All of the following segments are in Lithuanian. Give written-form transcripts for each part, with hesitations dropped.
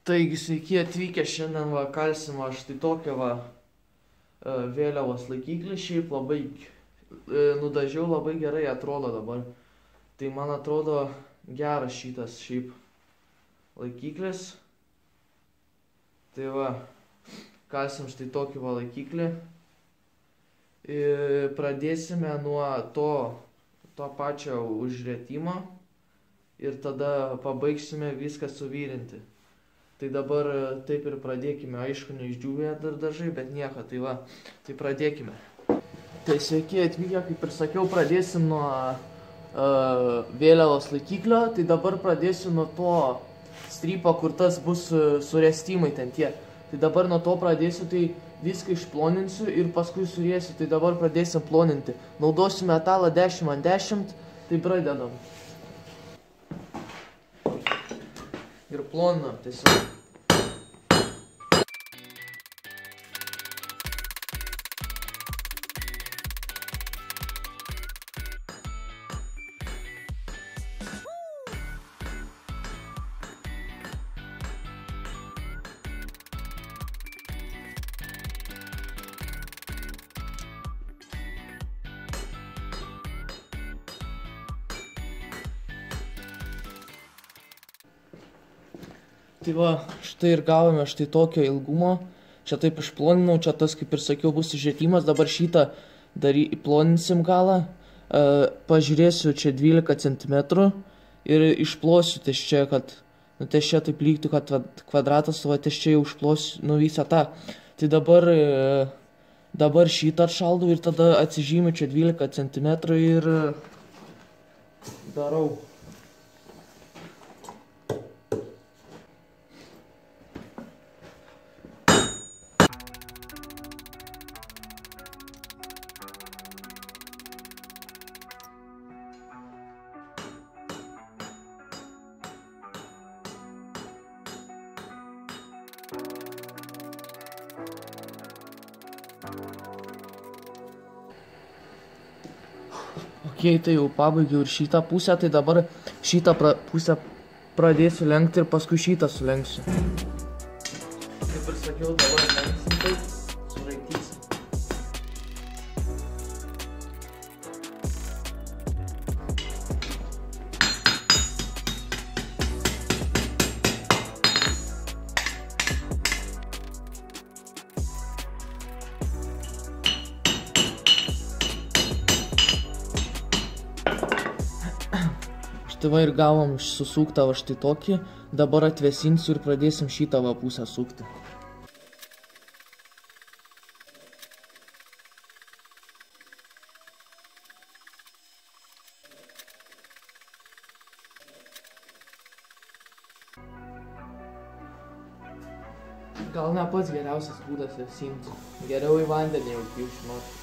Taigi, sveiki atvykę, šiandien va kalsim aš tai tokią va vėliavos laikiklį, šiaip labai nudažiau, labai gerai atrodo dabar. Tai man atrodo geras šitas šiaip laikiklis. Tai va, kalsim štai tokį va laikiklį. Ir pradėsime nuo to pačio užrietimo ir tada pabaigsime viską suvyrinti. Tai dabar taip ir pradėkime, aišku, neišdžiūvė dar dažai, bet nieko, tai va, tai pradėkime. Tai sveiki atvykę, kaip ir sakiau, pradėsim nuo vėliavos laikiklio, tai dabar pradėsiu nuo to strypo, kur tas bus surėstimai ten tie. Tai dabar nuo to pradėsiu, tai viską išploninsiu ir paskui suriesiu, tai dabar pradėsim ploninti. Naudosiu metalą 10x10, tai pradedam. Ir plonam tiesiog. Tai va, štai ir gavome štai tokio ilgumo. Čia taip išploninau, čia tas, kaip ir sakiau, bus išrietimas. Dabar šitą ploninsim galą. Pažiūrėsiu čia 12 cm ir išplosiu ties čia, kad ties čia taip lygtų, kad kvadratas, o ties čia jau išplosiu visą tą. Tai dabar šitą atšaldau ir tada atsižymiu čia 12 cm ir darau. Ok, tai jau pabaigiau ir šitą pusę, tai dabar šitą pusę pradėsiu lenkti ir paskui šitą sulenksiu. Kaip ir sakiau, dabar lenksim taip, suraitysim. Tai va ir gavom susuktą va štai tokį, dabar atvesinsiu ir pradėsim šitą va pusę sukti. Gal ne pats geriausias būdas vesinti, geriau į vandenį jau kišinoti.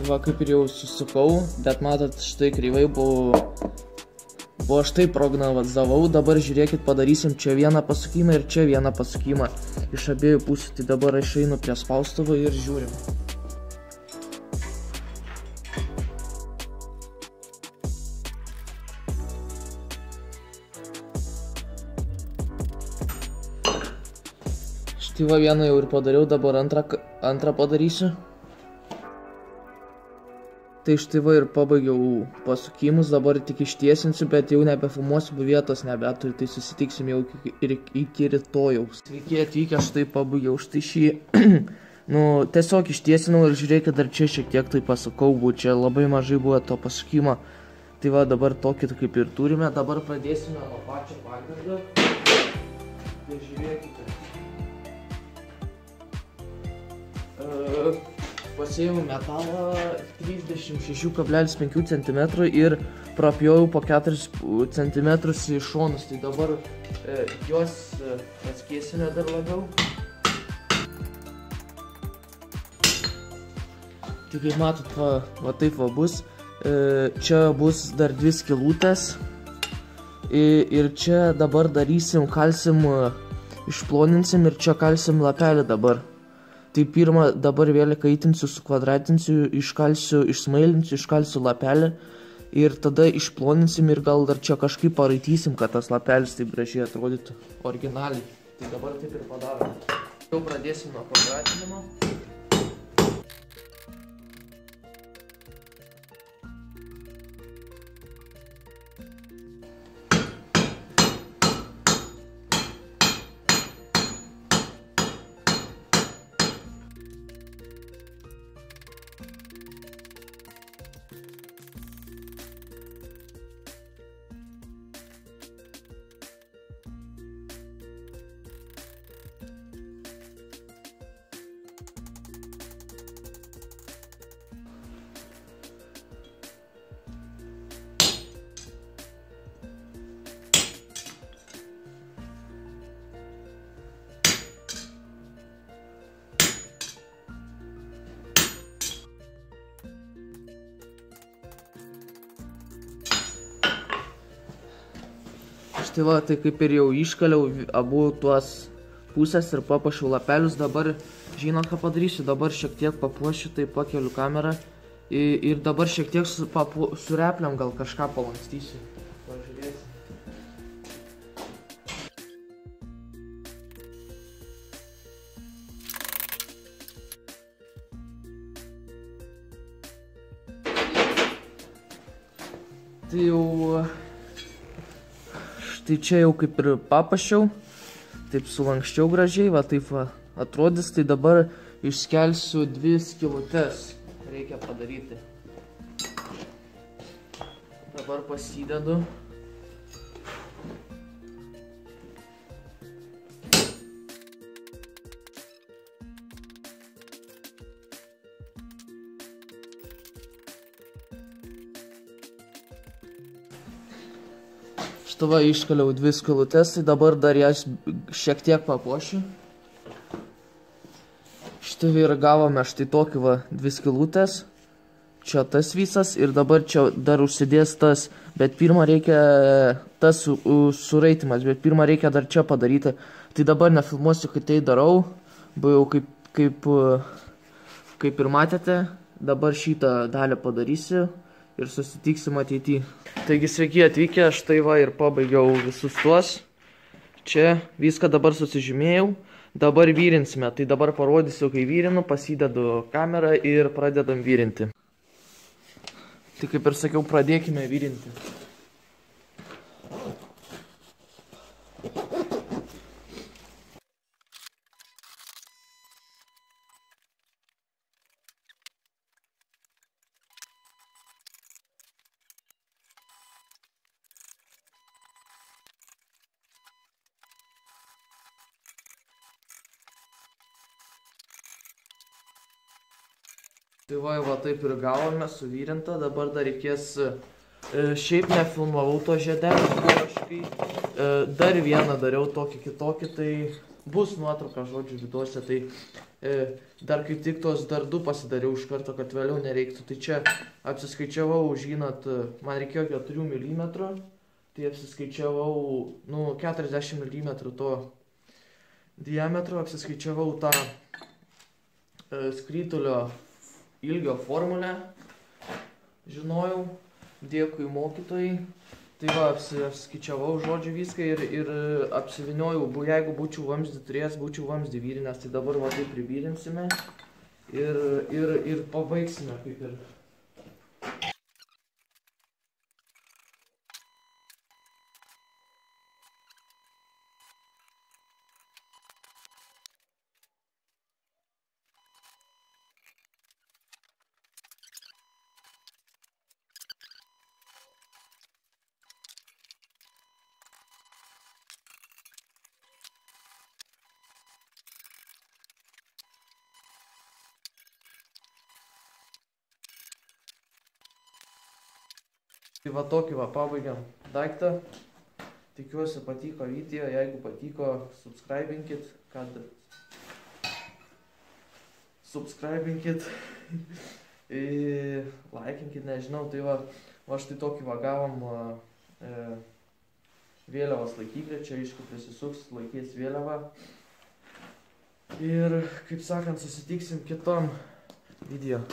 Va, kaip ir jau susukau, bet matot, štai kreivai buvo štai prognozavau, dabar žiūrėkit, padarysim čia vieną pasukimą ir čia vieną pasukimą iš abiejų pusių, tai dabar aš einu prie spaustuvo ir žiūrim. Štai va vieną jau ir padariau, dabar antrą padarysiu. Tai štai va ir pabaigiau pasukimus, dabar tik ištiesinsiu, bet jau nebefilmuosiu, vietos nebeturiu, tai susitiksim jau iki rytojaus. Sveiki atvykę, štai pabaigiau štai šį, tiesiog ištiesinau ir žiūrėkit, dar čia šiek tiek tai pasukau, čia labai mažai buvo to pasukimo. Tai va dabar tokį kaip ir turime, dabar pradėsime nuo pačio pagrindo. Tai žiūrėkite. Pasėjau metalą 36,5 cm ir prapjojau po 4 cm į šonus. Tai dabar juos atskėsime dar labiau. Tai kaip matot, va taip va bus. Čia bus dar 2 skylutės. Ir čia dabar darysim, kalsim, išploninsim ir čia kalsim lapelį dabar. Tai pirmą dabar vėl kaitinsiu, sukvadratinsiu, iškalsiu, išsmailinsiu, iškalsiu lapelį ir tada išploninsim ir gal dar čia kažkaip paraitysim, kad tas lapelis taip gražiai atrodytų originaliai. Tai dabar taip ir padarom. Jau pradėsim nuo kvadratinimo. Tai va, tai kaip ir jau iškaliau abu tuos pusės ir papuošiau lapelius. Dabar, žinot ką padarysiu, dabar šiek tiek papuošiu, tai pakeliu kamerą ir dabar šiek tiek su repliam gal kažką palankstysiu. Pažiūrėsiu. Tai jau... Tai čia jau kaip ir papuošiau, taip sulankščiau gražiai, va taip va atrodys, tai dabar išskelsiu 2 skylutes, reikia padaryti. Dabar pasidedu. Štai va iškaliau 2 skylutes, tai dabar dar jas šiek tiek papuošiu. Štai ir gavome štai tokį va 2 skylutės. Čia tas visas ir dabar čia dar užsidės tas, bet pirmą reikia tas suraitimas, bet pirmą reikia dar čia padaryti. Tai dabar nefilmuosiu, kai tai darau, buvau kaip ir matėte, dabar šitą dalį padarysiu. Ir susitiksim ateityje. Taigi sveiki atvykę, štai va ir pabaigiau visus tuos. Čia viską dabar susižymėjau. Dabar vyrinsime. Tai dabar parodysiu, kai vyrinu, pasidedu kamerą ir pradedam vyrinti. Tai kaip ir sakiau, pradėkime vyrinti. Tai va taip ir gavome, suvyrinta, dabar dar reikės, šiaip nefilmavau to žiedelio, dar vieną dariau tokį kitokį, tai bus nuotrauka žodžių viduose, tai dar kaip tik tos dar 2 pasidariau iš karto, kad vėliau nereiktų. Tai čia apsiskaičiavau, žinot, man reikėjo 4 mm, tai apsiskaičiavau 40 mm to diametro, apsiskaičiavau tą skrytulio ilgio formulę, žinojau, dėkui mokytojai. Tai va, apskaičiavau žodžiu viską ir apsiviniojau, jeigu būčiau vamzdį turėjęs, būčiau vamzdį vyrinęs, tai dabar va taip privyrinsime ir pabaigsime kaip ir. Tai va tokį va pabaigiam daiktą. Tikiuosi patiko video, jeigu patiko, subscribinkit, laikinkit, nežinau, tai va štai tokį va gavom vėliavos laikiklį, čia aišku prisisuks, laikys vėliavą. Ir, kaip sakant, susitiksim kitom video.